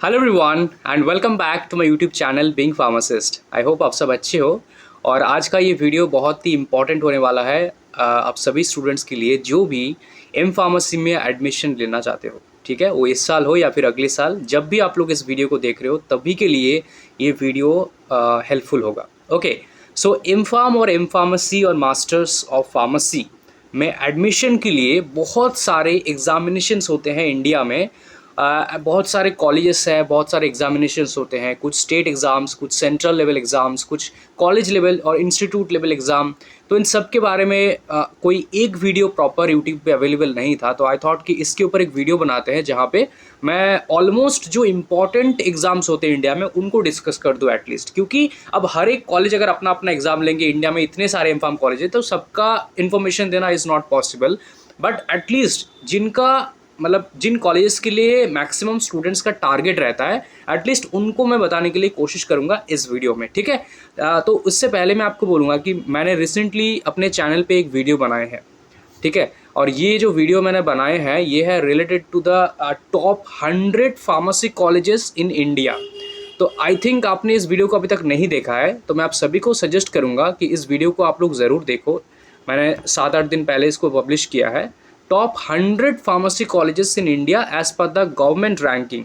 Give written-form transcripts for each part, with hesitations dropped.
Hello everyone and welcome back to my YouTube channel being pharmacist. I hope आप सब अच्छे हो। और आज का ये वीडियो बहुत ही इंपॉर्टेंट होने वाला है आप सभी स्टूडेंट्स के लिए जो भी एम फार्मेसी में एडमिशन लेना चाहते हो। ठीक है, वो इस साल हो या फिर अगले साल, जब भी आप लोग इस वीडियो को देख रहे हो तभी के लिए ये वीडियो हेल्पफुल होगा। ओके, सो एम फार्म और एम फार्मेसी और मास्टर्स ऑफ फार्मेसी में एडमिशन के लिए बहुत सारे एग्जामिनेशंस होते हैं इंडिया में। बहुत सारे कॉलेजेस हैं, बहुत सारे एग्जामिनेशंस होते हैं, कुछ स्टेट एग्ज़ाम्स, कुछ सेंट्रल लेवल एग्ज़ाम्स, कुछ कॉलेज लेवल और इंस्टीट्यूट लेवल एग्ज़ाम। तो इन सब के बारे में कोई एक वीडियो प्रॉपर यूट्यूब पे अवेलेबल नहीं था, तो आई थॉट कि इसके ऊपर एक वीडियो बनाते हैं जहाँ पे मैं ऑलमोस्ट जो इम्पॉर्टेंट एग्ज़ाम्स होते हैं इंडिया में उनको डिस्कस कर दूँ एटलीस्ट। क्योंकि अब हर एक कॉलेज अगर अपना अपना एग्ज़ाम लेंगे, इंडिया में इतने सारे एम फार्म कॉलेज है, तो सबका इन्फॉर्मेशन देना is not possible. But at least जिन कॉलेजेस के लिए मैक्सिमम स्टूडेंट्स का टारगेट रहता है, एटलीस्ट उनको मैं बताने के लिए कोशिश करूंगा इस वीडियो में। ठीक है, तो उससे पहले मैं आपको बोलूँगा कि मैंने रिसेंटली अपने चैनल पे एक वीडियो बनाए हैं। ठीक है, और ये जो वीडियो मैंने बनाए हैं ये है related to the top 100 pharmacy colleges in India. तो आई थिंक आपने इस वीडियो को अभी तक नहीं देखा है, तो मैं आप सभी को सजेस्ट करूँगा कि इस वीडियो को आप लोग ज़रूर देखो। मैंने 7-8 दिन पहले इसको पब्लिश किया है। Top 100 pharmacy colleges in India as per the government ranking.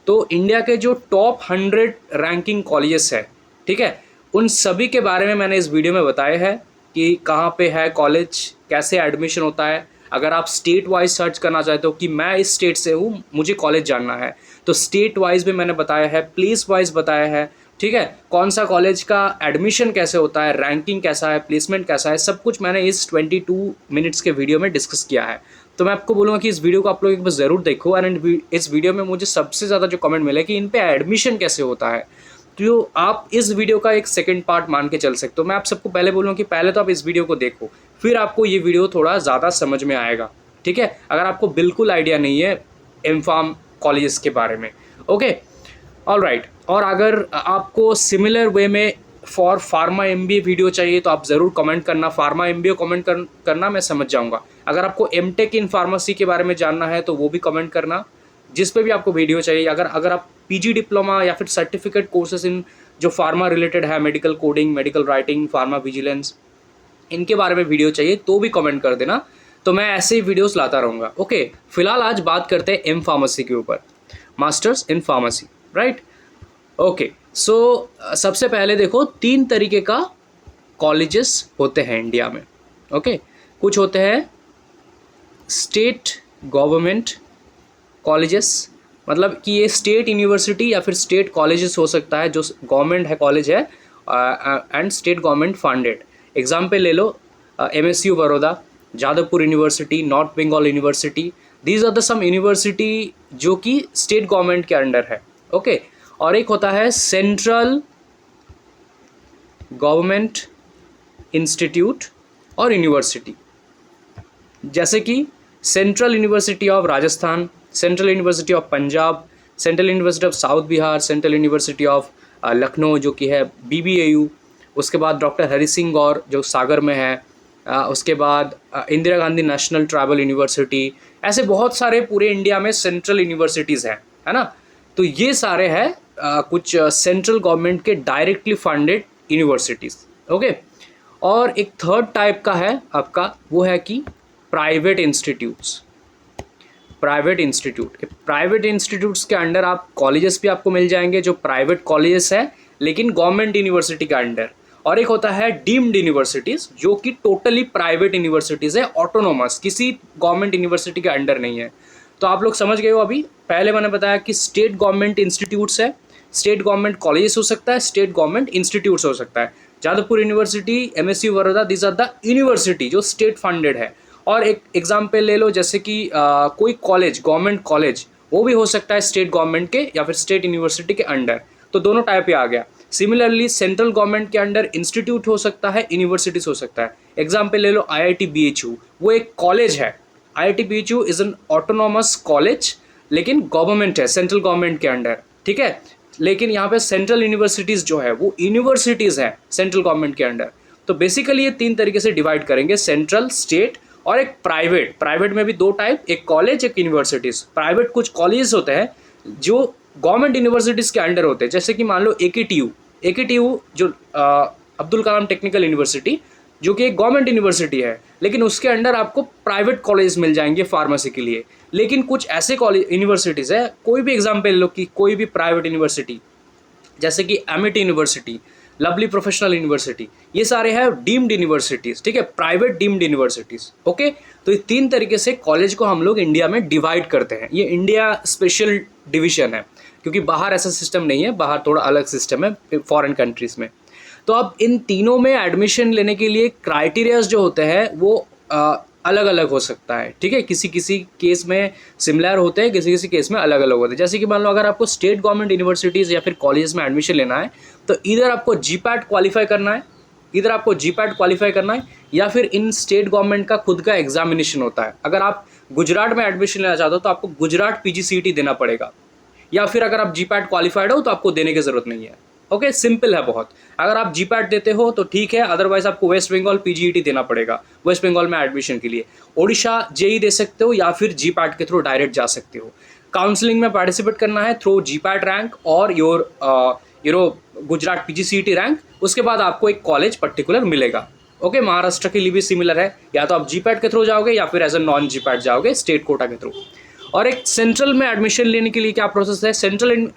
तो इंडिया के जो टॉप 100 रैंकिंग कॉलेजेस है, ठीक है, उन सभी के बारे में मैंने इस वीडियो में बताया है कि कहाँ पे है कॉलेज, कैसे एडमिशन होता है। अगर आप स्टेट वाइज सर्च करना चाहते हो कि मैं इस स्टेट से हूँ, मुझे कॉलेज जानना है, तो स्टेट वाइज भी मैंने बताया है, प्लेस वाइज बताया है। ठीक है, कौन सा कॉलेज का एडमिशन कैसे होता है, रैंकिंग कैसा है, प्लेसमेंट कैसा है, सब कुछ मैंने इस 22 मिनट्स के वीडियो में डिस्कस किया है। तो मैं आपको बोलूँगा कि इस वीडियो को आप लोग एक बार ज़रूर देखो। एंड इस वीडियो में मुझे सबसे ज़्यादा जो कमेंट मिले कि इन पे एडमिशन कैसे होता है, तो आप इस वीडियो का एक सेकंड पार्ट मान के चल सकते हो। मैं आप सबको पहले बोलूँगा कि पहले तो आप इस वीडियो को देखो, फिर आपको ये वीडियो थोड़ा ज़्यादा समझ में आएगा। ठीक है, अगर आपको बिल्कुल आइडिया नहीं है एम फार्म कॉलेजेस के बारे में। Okay, all right. और अगर आपको सिमिलर वे में फॉर फार्मा एमबीए वीडियो चाहिए तो आप ज़रूर कमेंट करना। फार्मा एमबीए कमेंट करना, मैं समझ जाऊंगा। अगर आपको एमटेक इन फार्मेसी के बारे में जानना है तो वो भी कमेंट करना, जिस पे भी आपको वीडियो चाहिए। अगर आप पीजी डिप्लोमा या फिर सर्टिफिकेट कोर्सेज इन जो फार्मा रिलेटेड है, medical coding, medical writing, pharma vigilance, इनके बारे में वीडियो चाहिए तो भी कमेंट कर देना। तो मैं ऐसे ही वीडियोस लाता रहूँगा। ओके, फिलहाल आज बात करते हैं एम फार्मेसी के ऊपर, masters in pharmacy, right. Okay, so सबसे पहले देखो 3 तरीके का कॉलेजेस होते हैं इंडिया में। ओके, कुछ होते हैं स्टेट गवर्नमेंट कॉलेजेस, मतलब कि ये स्टेट यूनिवर्सिटी या फिर स्टेट कॉलेजेस हो सकता है जो गवर्नमेंट है कॉलेज है, and state government funded. Example ले लो, MSU Baroda, Jadavpur university, north Bengal university. These are the some university जो कि स्टेट गवर्नमेंट के अंडर है। ओके, और एक होता है सेंट्रल गवर्नमेंट इंस्टीट्यूट और यूनिवर्सिटी, जैसे कि central university of Rajasthan, central university of Punjab, central university of south Bihar, central university of Lucknow जो कि है बीबीएयू। उसके बाद डॉक्टर हरि सिंह गौर जो सागर में है। उसके बाद Indira Gandhi national tribal university. ऐसे बहुत सारे पूरे इंडिया में सेंट्रल यूनिवर्सिटीज़ हैं, है ना। तो ये सारे हैं कुछ सेंट्रल गवर्नमेंट के डायरेक्टली फंडेड यूनिवर्सिटीज़। ओके, और एक थर्ड टाइप का है आपका, वो है कि प्राइवेट इंस्टीट्यूट्स। प्राइवेट इंस्टीट्यूट्स के अंडर आप कॉलेजेस भी आपको मिल जाएंगे जो प्राइवेट कॉलेजेस हैं लेकिन गवर्नमेंट यूनिवर्सिटी के अंडर। और एक होता है डीम्ड यूनिवर्सिटीज़ जो कि टोटली प्राइवेट यूनिवर्सिटीज़ है, ऑटोनोमस, किसी गवर्नमेंट यूनिवर्सिटी के अंडर नहीं है। तो आप लोग समझ गए हो। अभी पहले मैंने बताया कि स्टेट गवर्नमेंट इंस्टीट्यूट्स है, स्टेट गवर्नमेंट कॉलेजेस हो सकता है, स्टेट गवर्नमेंट इंस्टीट्यूट्स हो सकता है। Jadavpur university, MSU Baroda, this are the university जो स्टेट फंडेड है। और एक एग्जाम्पल ले लो, जैसे कि कोई कॉलेज, गवर्नमेंट कॉलेज, वो भी हो सकता है स्टेट गवर्नमेंट के या फिर स्टेट यूनिवर्सिटी के अंडर। तो दोनों टाइप पे आ गया। सिमिलरली सेंट्रल गवर्नमेंट के अंडर इंस्टीट्यूट हो सकता है, यूनिवर्सिटीज हो सकता है। एग्जाम्पल ले लो आईआईटी बीएचयू, वो एक कॉलेज है। IIT BHU is an autonomous college लेकिन गवर्नमेंट है, सेंट्रल गवर्नमेंट के अंडर। ठीक है, लेकिन यहाँ पे सेंट्रल यूनिवर्सिटीज़ जो है वो यूनिवर्सिटीज़ हैं सेंट्रल गवर्नमेंट के अंडर। तो बेसिकली ये 3 तरीके से डिवाइड करेंगे, सेंट्रल, स्टेट और एक प्राइवेट। प्राइवेट में भी 2 टाइप, एक कॉलेज, एक यूनिवर्सिटीज़। प्राइवेट कुछ कॉलेजेस होते हैं जो गवर्नमेंट यूनिवर्सिटीज़ के अंडर होते हैं, जैसे कि मान लो AKTU जो अब्दुल कलाम टेक्निकल यूनिवर्सिटी, जो कि एक गवर्नमेंट यूनिवर्सिटी है, लेकिन उसके अंडर आपको प्राइवेट कॉलेज मिल जाएंगे फार्मेसी के लिए। लेकिन कुछ ऐसे कॉलेज यूनिवर्सिटीज़ है, कोई भी एग्जाम्पल लो कि कोई भी प्राइवेट यूनिवर्सिटी, जैसे कि Amity university, lovely professional university, ये सारे हैं डीम्ड यूनिवर्सिटीज़, ठीक है, प्राइवेट डीम्ड यूनिवर्सिटीज़। ओके, तो ये 3 तरीके से कॉलेज को हम लोग इंडिया में डिवाइड करते हैं। ये इंडिया स्पेशल डिवीजन है, क्योंकि बाहर ऐसा सिस्टम नहीं है, बाहर थोड़ा अलग सिस्टम है फॉरेन कंट्रीज़ में। तो अब इन तीनों में एडमिशन लेने के लिए क्राइटेरियाज जो होते हैं वो अलग अलग हो सकता है, ठीक है, किसी किसी केस में सिमिलर होते हैं, किसी किसी केस में अलग अलग होते हैं। जैसे कि मान लो अगर आपको स्टेट गवर्नमेंट यूनिवर्सिटीज़ या फिर कॉलेज में एडमिशन लेना है, तो इधर आपको GPAT क्वालिफाई करना है, या फिर इन स्टेट गवर्नमेंट का खुद का एग्जामिनेशन होता है। अगर आप गुजरात में एडमिशन लेना चाहते हो तो आपको गुजरात PGCET देना पड़ेगा, या फिर अगर आप GPAT क्वालिफाइड हो तो आपको देने की ज़रूरत नहीं है। ओके, सिंपल है बहुत। अगर आप GPAT देते हो तो ठीक है, अदरवाइज आपको वेस्ट बंगाल PGET देना पड़ेगा वेस्ट बंगाल में एडमिशन के लिए। ओडिशा JEE दे सकते हो, या फिर GPAT के थ्रू डायरेक्ट जा सकते हो। काउंसलिंग में पार्टिसिपेट करना है थ्रू GPAT रैंक और योर गुजरात PGCET रैंक, उसके बाद आपको एक कॉलेज पर्टिकुलर मिलेगा। ओके, महाराष्ट्र के लिए भी सिमिलर है, या तो आप GPAT के थ्रू जाओगे या फिर एज ए नॉन GPAT जाओगे स्टेट कोटा के थ्रू। और एक सेंट्रल में एडमिशन लेने के लिए क्या प्रोसेस है, सेंट्रल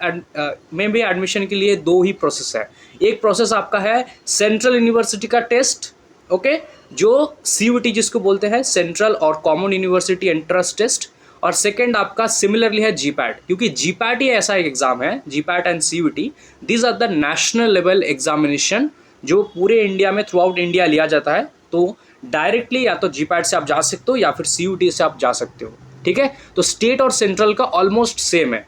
में भी एडमिशन के लिए 2 ही प्रोसेस है। एक प्रोसेस आपका है सेंट्रल यूनिवर्सिटी का टेस्ट, ओके, जो CUET जिसको बोलते हैं, सेंट्रल और कॉमन यूनिवर्सिटी एंट्रेंस टेस्ट। और सेकंड आपका सिमिलरली है GPAT, क्योंकि GPAT ही ऐसा एक एग्जाम है, GPAT and CUET these are the national level examination जो पूरे इंडिया में थ्रू आउट इंडिया लिया जाता है। तो डायरेक्टली या तो GPAT से आप जा सकते हो या फिर CUET से आप जा सकते हो, ठीक है। तो स्टेट और सेंट्रल का ऑलमोस्ट सेम है।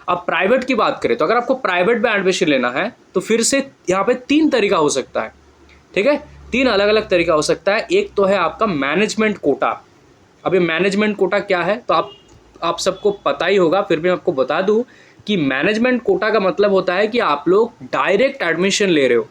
अब प्राइवेट की बात करें तो अगर आपको प्राइवेट में एडमिशन लेना है तो फिर से यहाँ पे 3 तरीका हो सकता है, ठीक है, 3 अलग अलग तरीका हो सकता है। एक तो है आपका मैनेजमेंट कोटा। अब ये मैनेजमेंट कोटा क्या है तो आप सबको पता ही होगा, फिर भी मैं आपको बता दूं कि मैनेजमेंट कोटा का मतलब होता है कि आप लोग डायरेक्ट एडमिशन ले रहे हो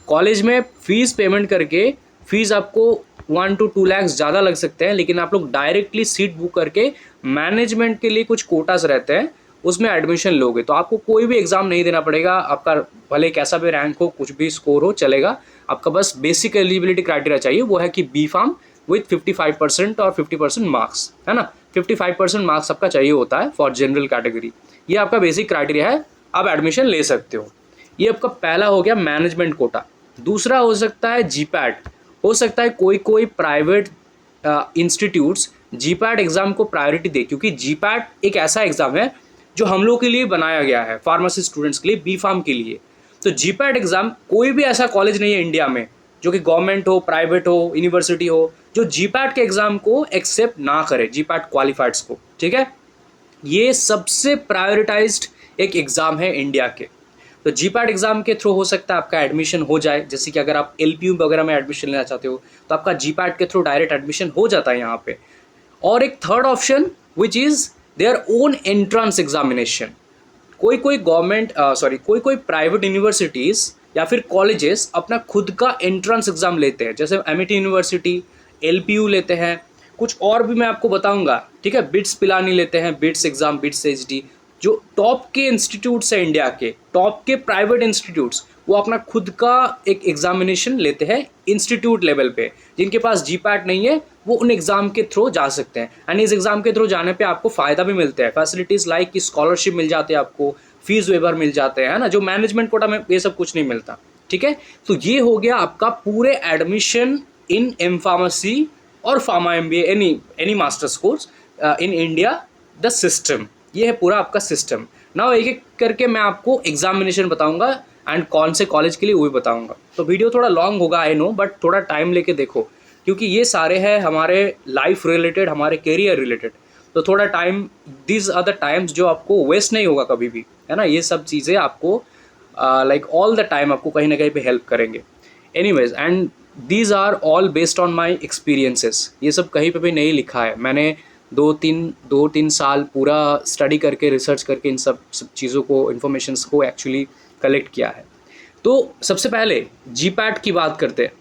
कॉलेज में, फीस पेमेंट करके, फीस आपको 1 to 2 लाख ज़्यादा लग सकते हैं, लेकिन आप लोग डायरेक्टली सीट बुक करके मैनेजमेंट के लिए कुछ कोटास रहते हैं उसमें एडमिशन लोगे, तो आपको कोई भी एग्ज़ाम नहीं देना पड़ेगा। आपका भले कैसा भी रैंक हो, कुछ भी स्कोर हो, चलेगा। आपका बस बेसिक एलिजिबिलिटी क्राइटेरिया चाहिए, वो है कि B.Pharm विथ 55% और 50% मार्क्स, है ना। 55% मार्क्स आपका चाहिए होता है फॉर जनरल कैटेगरी। ये आपका बेसिक क्राइटेरिया है, आप एडमिशन ले सकते हो। ये आपका पहला हो गया मैनेजमेंट कोटा। दूसरा हो सकता है GPAT। हो सकता है कोई प्राइवेट इंस्टीट्यूट्स GPAT एग्ज़ाम को प्रायोरिटी दे, क्योंकि GPAT एक ऐसा एग्ज़ाम है जो हम लोग के लिए बनाया गया है, फार्मेसी स्टूडेंट्स के लिए, B.Pharm के लिए। तो GPAT एग्ज़ाम कोई भी ऐसा कॉलेज नहीं है इंडिया में जो कि गवर्नमेंट हो, प्राइवेट हो, यूनिवर्सिटी हो, जो GPAT के एग्ज़ाम को एक्सेप्ट ना करे, GPAT क्वालिफाइड्स को, ठीक है। ये सबसे प्रायोरिटाइज्ड एक एग्ज़ाम है इंडिया के। तो GPAT एग्ज़ाम के थ्रू हो सकता है आपका एडमिशन हो जाए, जैसे कि अगर आप LPU वगैरह में एडमिशन लेना चाहते हो तो आपका GPAT के थ्रू डायरेक्ट एडमिशन हो जाता है यहाँ पे। और एक third option which is their own entrance examination. कोई प्राइवेट यूनिवर्सिटीज़ या फिर कॉलेजेस अपना खुद का एंट्रेंस एग्ज़ाम लेते हैं, जैसे एमिटी यूनिवर्सिटी, LPU लेते हैं, कुछ और भी मैं आपको बताऊंगा, ठीक है। बिट्स पिलानी लेते हैं, बिट्स एग्ज़ाम, बिट्स HD, जो टॉप के इंस्टीट्यूट्स हैं इंडिया के, टॉप के प्राइवेट इंस्टीट्यूट्स, वो अपना खुद का एक एग्जामिनेशन लेते हैं इंस्टीट्यूट लेवल पे। जिनके पास GPAT नहीं है वो उन एग्ज़ाम के थ्रू जा सकते हैं, एंड इस एग्ज़ाम के थ्रू जाने पे आपको फ़ायदा भी मिलता है, फैसिलिटीज़ लाइक कि स्कॉलरशिप मिल जाते हैं, आपको फीस वेवर मिल जाते हैं, है ना, जो मैनेजमेंट कोटा में ये सब कुछ नहीं मिलता, ठीक है। तो ये हो गया आपका पूरे एडमिशन इन M.Pharmacy और pharma MBA, any masters course in India, the system. ये है पूरा आपका सिस्टम। नाउ एक एक करके मैं आपको एग्जामिनेशन बताऊंगा एंड कौन से कॉलेज के लिए वो भी बताऊंगा। तो वीडियो थोड़ा लॉन्ग होगा, आई नो, बट थोड़ा टाइम लेके देखो, क्योंकि ये सारे हैं हमारे लाइफ रिलेटेड, हमारे कैरियर रिलेटेड। तो थोड़ा time, this are the times जो आपको वेस्ट नहीं होगा कभी भी, है ना। ये सब चीज़ें आपको लाइक ऑल द टाइम आपको कहीं ना कहीं पे हेल्प करेंगे। Anyways, and these are all based on my experiences. ये सब कहीं पे भी नहीं लिखा है, मैंने 2-3 साल पूरा स्टडी करके, रिसर्च करके इन सब चीज़ों को, इन्फॉर्मेशंस को एक्चुअली कलेक्ट किया है। तो सबसे पहले GPAT की बात करते हैं।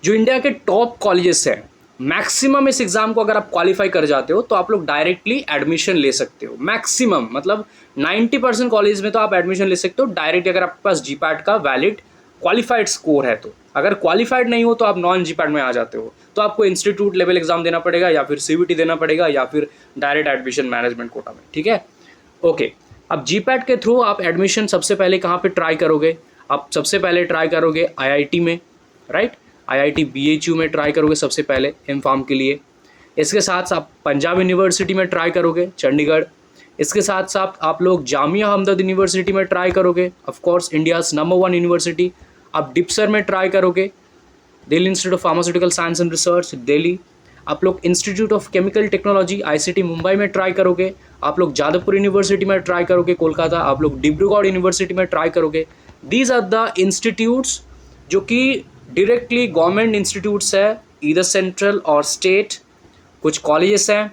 जो इंडिया के टॉप कॉलेजेस हैं मैक्सिमम इस एग्ज़ाम को अगर आप क्वालिफाई कर जाते हो तो आप लोग डायरेक्टली एडमिशन ले सकते हो। मैक्सिमम मतलब 90% कॉलेज में तो आप एडमिशन ले सकते हो डायरेक्ट, अगर आपके पास जीपैट का वैलिड क्वालिफाइड स्कोर है तो। अगर क्वालिफाइड नहीं हो तो आप नॉन जीपैट में आ जाते हो, तो आपको इंस्टीट्यूट लेवल एग्जाम देना पड़ेगा या फिर सीवीटी देना पड़ेगा या फिर डायरेक्ट एडमिशन मैनेजमेंट कोटा में, ठीक है। ओके, अब जीपैट के थ्रू आप एडमिशन सबसे पहले कहाँ पे ट्राई करोगे? आप सबसे पहले ट्राई करोगे आईआईटी में, राइट। आईआईटी बीएचयू में ट्राई करोगे सबसे पहले एम फार्म के लिए। इसके साथ आप पंजाब यूनिवर्सिटी में ट्राई करोगे, चंडीगढ़। इसके साथ साथ आप लोग जामिया हमदर्द यूनिवर्सिटी में ट्राई करोगे, of course India's number 1 university. आप डिप्सर में ट्राई करोगे, Delhi institute of pharmaceutical science and research Delhi. आप लोग institute of chemical technology ICT Mumbai में ट्राई करोगे। आप लोग जादवपुर यूनिवर्सिटी में ट्राई करोगे कोलकाता। आप लोग डिब्रूगढ़ यूनिवर्सिटी में ट्राई करोगे। दीज आर द इंस्टीट्यूट्स जो कि डायरेक्टली गवर्नमेंट इंस्टीट्यूट्स है, ईदर सेंट्रल और स्टेट। कुछ कॉलेजेस हैं,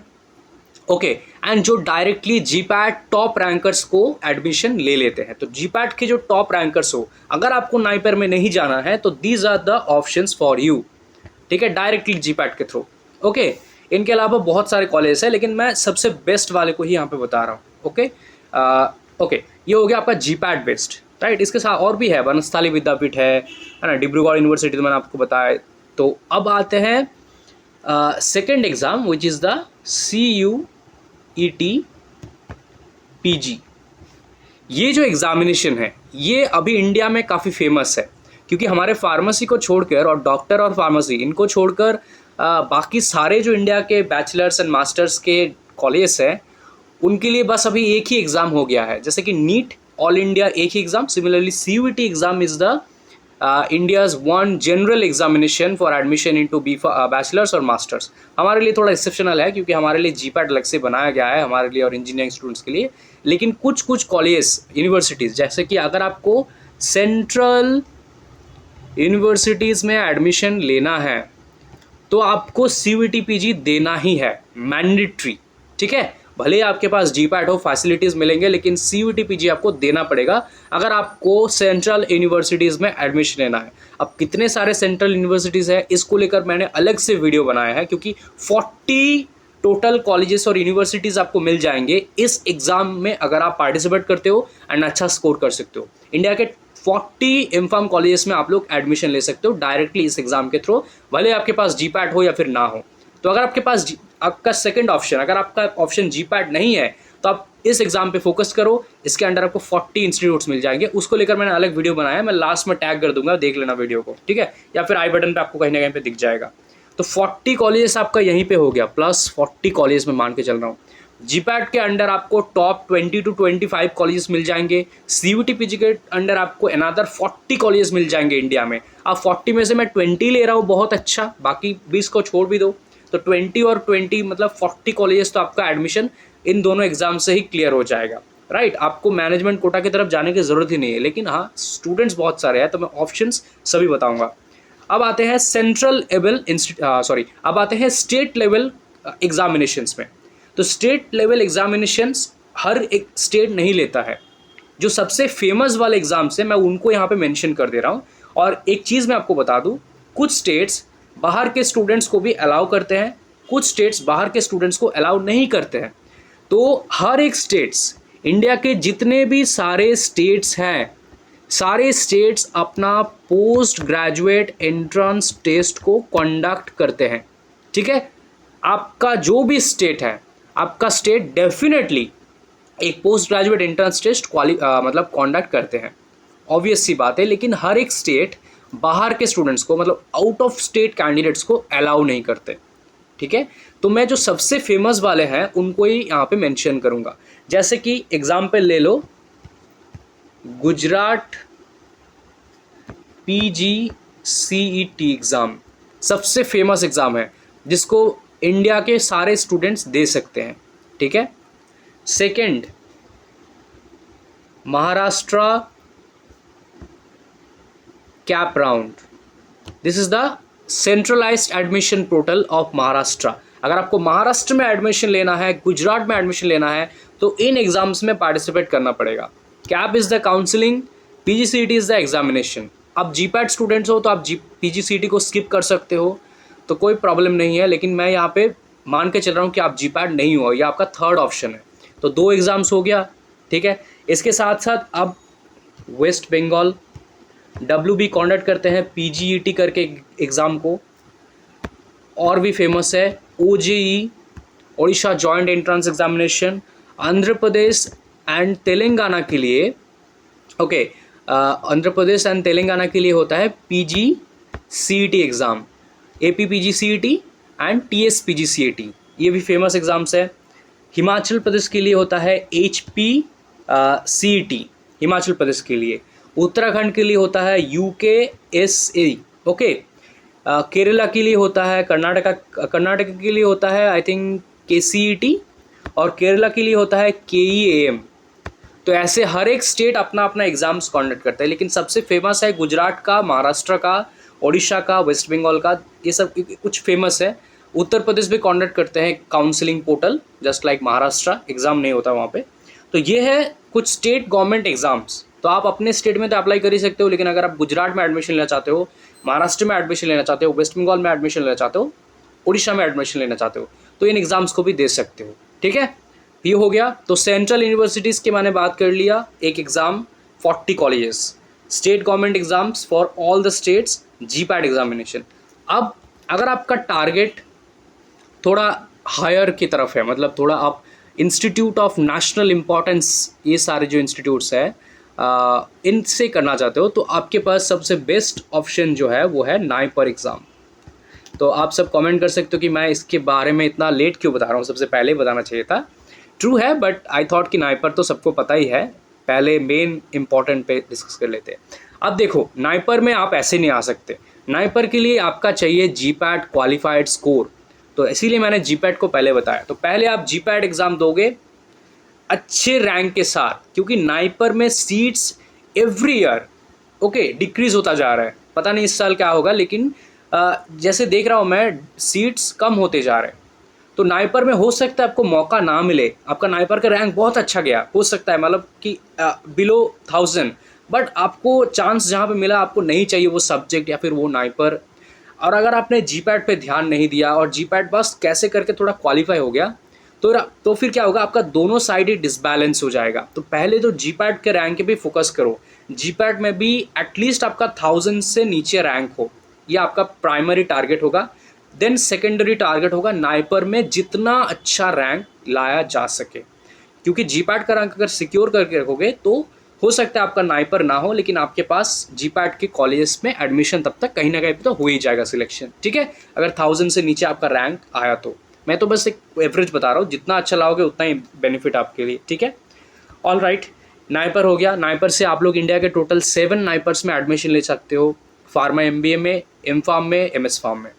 ओके, एंड जो डायरेक्टली जीपैट टॉप रैंकर्स को एडमिशन ले लेते हैं। तो जीपैट के जो टॉप रैंकर्स हो, अगर आपको नाइपर में नहीं जाना है तो these are the options for you, ठीक है, डायरेक्टली जीपैट के थ्रू। ओके, इनके अलावा बहुत सारे कॉलेज हैं लेकिन मैं सबसे बेस्ट वाले को ही यहाँ पे बता रहा हूँ। ओके, ओके, ये हो गया आपका जीपैट बेस्ट, राइट। इसके साथ और भी है, वनस्थली विद्यापीठ है ना, डिब्रूगढ़ यूनिवर्सिटी तो मैंने आपको बताया। तो अब आते हैं second exam which is the CUET PG। ये जो एग्जामिनेशन है ये अभी इंडिया में काफ़ी फेमस है, क्योंकि हमारे फार्मेसी को छोड़कर और डॉक्टर और फार्मेसी इनको छोड़कर बाकी सारे जो इंडिया के बैचलर्स एंड मास्टर्स के कॉलेज हैं उनके लिए बस अभी एक ही एग्ज़ाम हो गया है। जैसे कि नीट ऑल इंडिया एक ही exam, similarly CUET exam is the India's one general examination for admission into bachelors और मास्टर्स। हमारे लिए थोड़ा एक्सेप्शनल है क्योंकि हमारे लिए जीपैट अलग से बनाया गया है हमारे लिए और इंजीनियरिंग स्टूडेंट्स के लिए। लेकिन कुछ कुछ कॉलेज यूनिवर्सिटीज़, जैसे कि अगर आपको सेंट्रल यूनिवर्सिटीज़ में एडमिशन लेना है तो आपको CUET PG देना ही है, मैंडेटरी, ठीक है। भले आपके पास जीपैट हो, फैसिलिटीज़ मिलेंगे, लेकिन CUET PG आपको देना पड़ेगा अगर आपको सेंट्रल यूनिवर्सिटीज़ में एडमिशन लेना है। अब कितने सारे सेंट्रल यूनिवर्सिटीज़ है इसको लेकर मैंने अलग से वीडियो बनाया है, क्योंकि 40 टोटल कॉलेजेस और यूनिवर्सिटीज़ आपको मिल जाएंगे इस एग्ज़ाम में अगर आप पार्टिसिपेट करते हो एंड अच्छा स्कोर कर सकते हो। इंडिया के 40 एम-फार्म कॉलेजेस में आप लोग एडमिशन ले सकते हो डायरेक्टली इस एग्ज़ाम के थ्रू, भले आपके पास जीपैट हो या फिर ना हो। तो अगर आपके पास आपका सेकंड ऑप्शन, अगर आपका ऑप्शन जीपैट नहीं है तो आप इस एग्ज़ाम पे फोकस करो। इसके अंडर आपको 40 इंस्टीट्यूट्स मिल जाएंगे, उसको लेकर मैंने अलग वीडियो बनाया है, मैं लास्ट में टैग कर दूंगा, देख लेना वीडियो को, ठीक है, या फिर आई बटन पे आपको कहीं ना कहीं पे दिख जाएगा। तो 40 कॉलेजेस आपका यहीं पे हो गया, प्लस 40 कॉलेज में मान के चल रहा हूँ। जीपैट के अंडर आपको टॉप 20 to 25 कॉलेजेस मिल जाएंगे। CUET PG के अंडर आपको अनदर 40 कॉलेजेस मिल जाएंगे इंडिया में। अब 40 में से मैं 20 ले रहा हूँ, बहुत अच्छा, बाकी 20 को छोड़ भी दो, तो 20 और 20 मतलब 40 कॉलेजेस तो आपका एडमिशन इन दोनों एग्जाम से ही क्लियर हो जाएगा, राइट। आपको मैनेजमेंट कोटा की तरफ जाने की ज़रूरत ही नहीं है, लेकिन हाँ स्टूडेंट्स बहुत सारे हैं तो मैं ऑप्शंस सभी बताऊँगा। अब आते हैं सेंट्रल लेवल अब आते हैं स्टेट लेवल एग्जामिनेशंस में। तो स्टेट लेवल एग्जामिनेशंस हर एक स्टेट नहीं लेता है। जो सबसे फेमस वाले एग्जाम्स हैं मैं उनको यहाँ पे मेंशन कर दे रहा हूँ। और एक चीज़ मैं आपको बता दूँ, कुछ स्टेट्स बाहर के स्टूडेंट्स को भी अलाउ करते हैं, कुछ स्टेट्स बाहर के स्टूडेंट्स को अलाउ नहीं करते हैं। तो हर एक स्टेट्स, इंडिया के जितने भी सारे स्टेट्स हैं, सारे स्टेट्स अपना पोस्ट ग्रेजुएट एंट्रेंस टेस्ट को कंडक्ट करते हैं, ठीक है। आपका जो भी स्टेट है, आपका स्टेट डेफिनेटली एक पोस्ट ग्रेजुएट एंट्रेंस टेस्ट मतलब कंडक्ट करते हैं, ऑब्वियस सी बात है। लेकिन हर एक स्टेट बाहर के स्टूडेंट्स को, मतलब आउट ऑफ स्टेट कैंडिडेट्स को अलाउ नहीं करते, ठीक है। तो मैं जो सबसे फेमस वाले हैं उनको ही यहाँ पे मेंशन करूँगा। जैसे कि एग्जाम्पल ले लो, गुजरात PGCET एग्ज़ाम सबसे फेमस एग्ज़ाम है जिसको इंडिया के सारे स्टूडेंट्स दे सकते हैं, ठीक है। Second, Maharashtra cap round, this is the centralised admission portal of Maharashtra. अगर आपको महाराष्ट्र में एडमिशन लेना है, गुजरात में एडमिशन लेना है, तो इन एग्जाम्स में पार्टिसिपेट करना पड़ेगा। Cap is the counselling, PGCET is the examination. आप जीपैट स्टूडेंट्स हो तो आप PGCET को स्किप कर सकते हो। तो कोई प्रॉब्लम नहीं है, लेकिन मैं यहाँ पे मान के चल रहा हूँ कि आप जीपैट नहीं हो, ये आपका थर्ड ऑप्शन है। तो 2 एग्ज़ाम्स हो गया, ठीक है। इसके साथ साथ अब वेस्ट बंगाल WB कंडक्ट करते हैं PGET करके एग्ज़ाम को, और भी फेमस है OJE, Odisha joint entrance examination. Andhra Pradesh and Telangana के लिए, ओके, आंध्र प्रदेश एंड तेलंगाना के लिए होता है PGCET exam, AP PGCET and TS PGCET, ये भी फेमस एग्ज़ाम्स है। हिमाचल प्रदेश के लिए होता है HPCET, हिमाचल प्रदेश के लिए। उत्तराखंड के लिए होता है UKSA, ओके। केरला के लिए होता है, कर्नाटक के लिए होता है आई थिंक KCET, और केरला के लिए होता है KEAM। तो ऐसे हर एक स्टेट अपना अपना एग्ज़ाम्स कंडक्ट करता है, लेकिन सबसे फेमस है गुजरात का, महाराष्ट्र का, ओडिशा का, वेस्ट बंगाल का, ये सब कुछ फेमस है। उत्तर प्रदेश भी कंडक्ट करते हैं counselling portal, just like Maharashtra, exam नहीं होता वहाँ पे। तो ये है कुछ स्टेट गवर्नमेंट एग्ज़ाम्स। तो आप अपने स्टेट में तो अप्लाई कर ही सकते हो, लेकिन अगर आप गुजरात में एडमिशन लेना चाहते हो, महाराष्ट्र में एडमिशन लेना चाहते हो, वेस्ट बंगाल में एडमिशन लेना चाहते हो, उड़ीसा में एडमिशन लेना चाहते हो, तो इन एग्ज़ाम्स को भी दे सकते हो, ठीक है। ये हो गया। तो सेंट्रल यूनिवर्सिटीज़ की मैंने बात कर लिया, एक exam 40 colleges, state government exams for all the states, GPAT examination. अब अगर आपका टारगेट थोड़ा हायर की तरफ है, मतलब थोड़ा आप इंस्टीट्यूट ऑफ नेशनल इम्पोर्टेंस, ये सारे जो इंस्टीट्यूट्स हैं इनसे करना चाहते हो, तो आपके पास सबसे बेस्ट ऑप्शन जो है वो है नाइपर एग्ज़ाम। तो आप सब कमेंट कर सकते हो कि मैं इसके बारे में इतना लेट क्यों बता रहा हूँ, सबसे पहले बताना चाहिए था। ट्रू है, बट आई थॉट कि नाइपर तो सबको पता ही है, पहले मेन इंपॉर्टेंट पे डिस्कस कर लेते हैं। अब देखो, नाइपर में आप ऐसे नहीं आ सकते, नाइपर के लिए आपका चाहिए GPAT क्वालिफाइड स्कोर। तो इसीलिए मैंने GPAT को पहले बताया। तो पहले आप GPAT एग्ज़ाम दोगे अच्छे रैंक के साथ, क्योंकि नाइपर में seats every year, okay, decrease होता जा रहा है। पता नहीं इस साल क्या होगा, लेकिन जैसे देख रहा हूँ मैं, सीट्स कम होते जा रहे हैं। तो नाइपर में हो सकता है आपको मौका ना मिले, आपका नाइपर का रैंक बहुत अच्छा गया, हो सकता है मतलब कि बिलो 1000, बट आपको चांस जहाँ पे मिला, आपको नहीं चाहिए वो सब्जेक्ट या फिर वो नाइपर। और अगर आपने GPAT पे ध्यान नहीं दिया और GPAT बस कैसे करके थोड़ा क्वालिफाई हो गया, तो फिर क्या होगा, आपका दोनों साइड ही डिसबैलेंस हो जाएगा। तो पहले तो GPAT के रैंक पे फोकस करो, GPAT में भी एटलीस्ट आपका 1000 से नीचे रैंक हो, यह आपका प्राइमरी टारगेट होगा। देन सेकेंडरी टारगेट होगा नाइपर में जितना अच्छा रैंक लाया जा सके, क्योंकि GPAT का रैंक अगर सिक्योर करके रखोगे तो हो सकता है आपका नाइपर ना हो, लेकिन आपके पास GPAT के कॉलेजेस में एडमिशन तब तक कहीं ना कहीं तो हो ही जाएगा सिलेक्शन, ठीक है, अगर 1000 से नीचे आपका रैंक आया तो। मैं तो बस एक एवरेज बता रहा हूँ, जितना अच्छा लाओगे उतना ही बेनिफिट आपके लिए, ठीक है। ऑल राइट, नाइपर हो गया। नाइपर से आप लोग इंडिया के टोटल 7 नाइपर्स में एडमिशन ले सकते हो, फार्मा MBA में, M.Pharm में, MS Pharm में,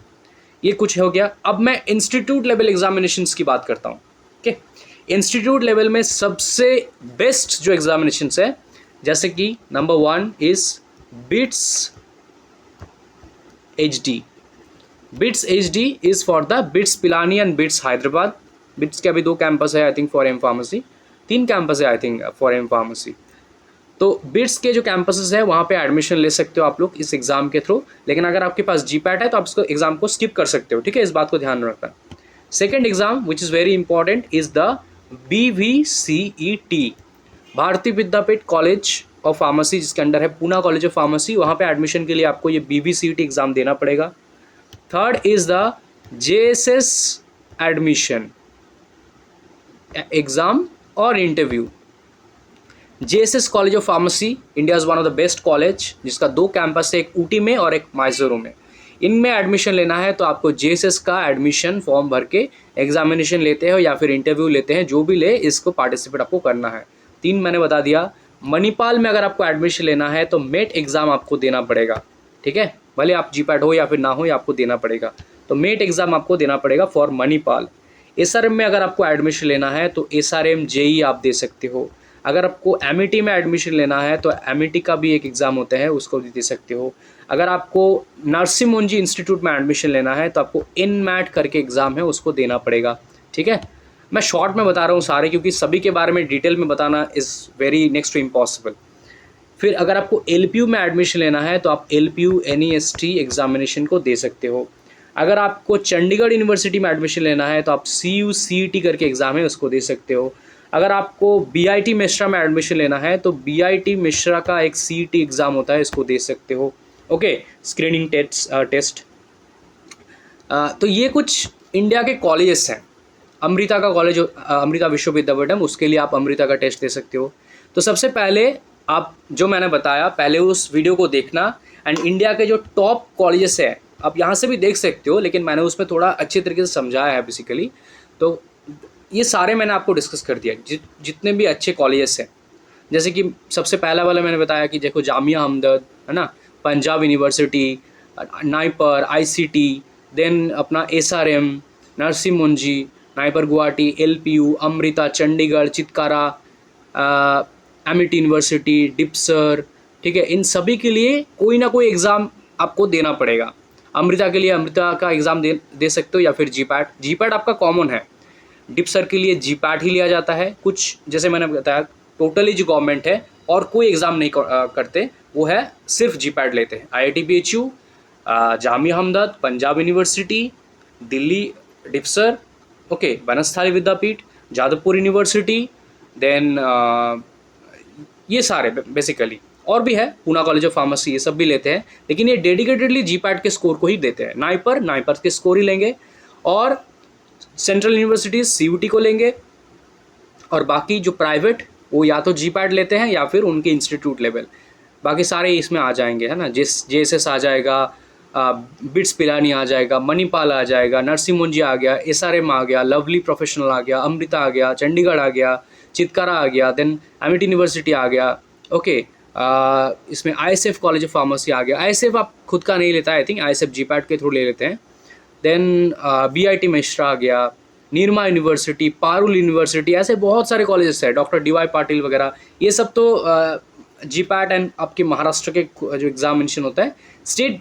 ये कुछ हो गया। अब मैं इंस्टीट्यूट लेवल एग्जामिनेशंस की बात करता हूँ, ओके। इंस्टीट्यूट लेवल में सबसे बेस्ट जो एग्जामिनेशंस है, जैसे कि number 1 is BITS HD। BITS HD is for the BITS Pilani and BITS Hyderabad. BITS के अभी 2 कैंपस है I think for M Pharmacy, 3 campus है I think for M Pharmacy। तो BITS के जो कैंपसेस है वहाँ पे एडमिशन ले सकते हो आप लोग इस एग्ज़ाम के थ्रू, लेकिन अगर आपके पास GPAT है तो आप इसको एग्ज़ाम को स्किप कर सकते हो, ठीक है, इस बात को ध्यान रखना। Second exam which is very important is the BVCET, भारतीय विद्यापीठ कॉलेज ऑफ फार्मेसी, जिसके अंडर है पूना कॉलेज ऑफ फार्मेसी, वहाँ पे एडमिशन के लिए आपको ये BVCET एग्ज़ाम देना पड़ेगा। Third is the JSS admission exam और interview. JSS college of pharmacy India is one of the best college, जिसका 2 कैंपस है, एक ऊटी में और एक मैसूरू में। इनमें एडमिशन लेना है तो आपको JSS का एडमिशन फॉर्म भर के एग्जामिनेशन लेते हैं या फिर इंटरव्यू लेते हैं, जो भी ले इसको पार्टिसिपेट आपको करना है। 3 मैंने बता दिया। मणिपाल में अगर आपको एडमिशन लेना है तो मेट एग्ज़ाम आपको देना पड़ेगा, ठीक है, भले आप GPAT हो या फिर ना हो, या आपको देना पड़ेगा। तो मेट एग्ज़ाम आपको देना पड़ेगा फॉर मणिपाल। SRM में अगर आपको एडमिशन लेना है तो SRM JEE आप दे सकते हो। अगर आपको MET में एडमिशन लेना है तो MET का भी एक एग्ज़ाम होता है, उसको भी दे सकते हो। अगर आपको नरसिम्हा मुंजी इंस्टीट्यूट में एडमिशन लेना है तो आपको INMAT करके एग्ज़ाम है, उसको देना पड़ेगा, ठीक है। मैं शॉर्ट में बता रहा हूँ सारे, क्योंकि सभी के बारे में डिटेल में बताना is very next to impossible. फिर अगर आपको LPU में एडमिशन लेना है तो आप LPU NEST एग्जामिनेशन को दे सकते हो। अगर आपको चंडीगढ़ यूनिवर्सिटी में एडमिशन लेना है तो आप CUCET करके एग्ज़ाम है उसको दे सकते हो। अगर आपको BIT मिश्रा में एडमिशन लेना है तो BIT मिश्रा का एक CET एग्ज़ाम होता है, इसको दे सकते हो। Okay, screening test. तो ये कुछ इंडिया के कॉलेजेस हैं। अमृता का कॉलेज, अमृता विश्वविद्यापीठम, उसके लिए आप अमृता का टेस्ट दे सकते हो। तो सबसे पहले आप जो मैंने बताया, पहले उस वीडियो को देखना एंड इंडिया के जो टॉप कॉलेजेस हैं आप यहाँ से भी देख सकते हो, लेकिन मैंने उसमें थोड़ा अच्छे तरीके से समझाया है बेसिकली। तो ये सारे मैंने आपको डिस्कस कर दिया जितने भी अच्छे कॉलेजेस हैं। जैसे कि सबसे पहला वाला मैंने बताया कि देखो जामिया हमदर्द है ना, Punjab university, NIPER, ICT, then अपना SRM, Narsee Monjee, NIPER Guwahati, LPU, Amrita, Chandigarh, Chitkara, Amity university, DIPSAR, ठीक है। इन सभी के लिए कोई ना कोई एग्ज़ाम आपको देना पड़ेगा। अमृता के लिए अमृता का एग्ज़ाम दे सकते हो, या फिर GPAT आपका कॉमन है। डिप्सर के लिए GPAT ही लिया जाता है। कुछ जैसे मैंने बताया टोटली जो गवर्नमेंट है और कोई एग्ज़ाम नहीं करते, वो है सिर्फ GPAT लेते हैं। IIT BHU, जामिया हमदर्द, पंजाब यूनिवर्सिटी, दिल्ली डिप्सर, ओके, बनस्थली विद्यापीठ, जादवपुर यूनिवर्सिटी, देन ये सारे बेसिकली, और भी है पूना कॉलेज ऑफ फार्मेसी, ये सब भी लेते हैं। लेकिन ये डेडिकेटेडली GPAT के स्कोर को ही देते हैं। नाइपर के स्कोर ही लेंगे, और सेंट्रल यूनिवर्सिटीज़ CUT को लेंगे, और बाकी जो प्राइवेट वो या तो GPAT लेते हैं या फिर उनके इंस्टीट्यूट लेवल। बाकी सारे इसमें आ जाएंगे, है ना। JSS आ जाएगा, बिट्स पिलानी आ जाएगा, मणिपाल आ जाएगा, नरसिंह मुंजी आ गया, SRM आ गया, लवली प्रोफेशनल आ गया, अमृता आ गया, चंडीगढ़ आ गया, चितकारा आ गया, देन एमिटी यूनिवर्सिटी आ गया। ओके, इसमें ISF कॉलेज ऑफ फार्मेसी आ गया। ISF आप खुद का नहीं लेता है, आई थिंक ISF GPAT के थ्रू ले लेते हैं। देन BIT मिश्रा आ गया, निरमा यूनिवर्सिटी, पारुल यूनिवर्सिटी, ऐसे बहुत सारे कॉलेजेस हैं, डॉक्टर DY पाटिल वगैरह। ये सब तो GPAT एंड आपके महाराष्ट्र के जो एग्जामिनेशन होता है, स्टेट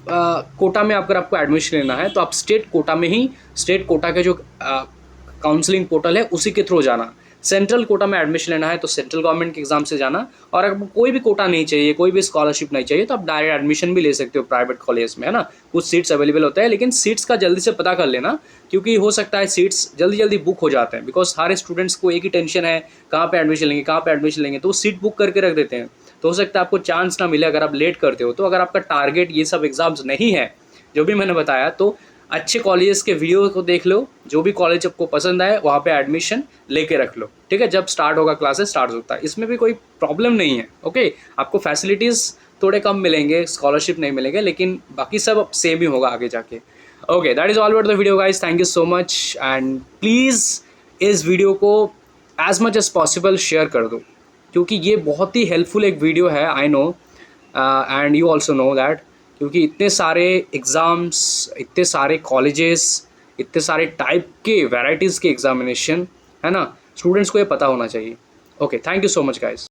कोटा में अगर आपको एडमिशन लेना है तो आप स्टेट कोटा में ही, स्टेट कोटा के जो काउंसलिंग पोर्टल है उसी के थ्रू जाना। सेंट्रल कोटा में एडमिशन लेना है तो सेंट्रल गवर्नमेंट के एग्जाम से जाना। और अगर कोई भी कोटा नहीं चाहिए, कोई भी स्कॉलरशिप नहीं चाहिए, तो आप डायरेक्ट एडमिशन भी ले सकते हो प्राइवेट कॉलेज में, है ना। कुछ सीट्स अवेलेबल होता है, लेकिन सीट्स का जल्दी से पता कर लेना, क्योंकि हो सकता है सीट्स जल्दी जल्दी बुक हो जाते हैं। बिकॉज हर स्टूडेंट्स को एक ही टेंशन है, कहाँ पे एडमिशन लेंगे, कहाँ पे एडमिशन लेंगे, तो वो सीट बुक करके रख देते हैं। तो हो सकता है आपको चांस ना मिले अगर आप लेट करते हो। तो अगर आपका टारगेट ये सब एग्जाम्स नहीं है जो भी मैंने बताया, तो अच्छे कॉलेजेस के वीडियो को देख लो, जो भी कॉलेज आपको पसंद आए वहाँ पे एडमिशन लेके रख लो, ठीक है। जब स्टार्ट होगा क्लासेस स्टार्ट होता है, इसमें भी कोई प्रॉब्लम नहीं है। ओके, आपको फैसिलिटीज़ थोड़े कम मिलेंगे, स्कॉलरशिप नहीं मिलेंगे, लेकिन बाकी सब सेम ही होगा आगे जाके। Okay, that is all about the video guys, thank you so much. And please इस वीडियो को as much as possible share कर दो, क्योंकि ये बहुत ही हेल्पफुल एक वीडियो है, I know and you also know that. क्योंकि इतने सारे एग्ज़ाम्स, इतने सारे कॉलेजेस, इतने सारे टाइप के वैराइटीज़ के एग्जामिनेशन, है ना, स्टूडेंट्स को ये पता होना चाहिए। Okay, thank you so much guys.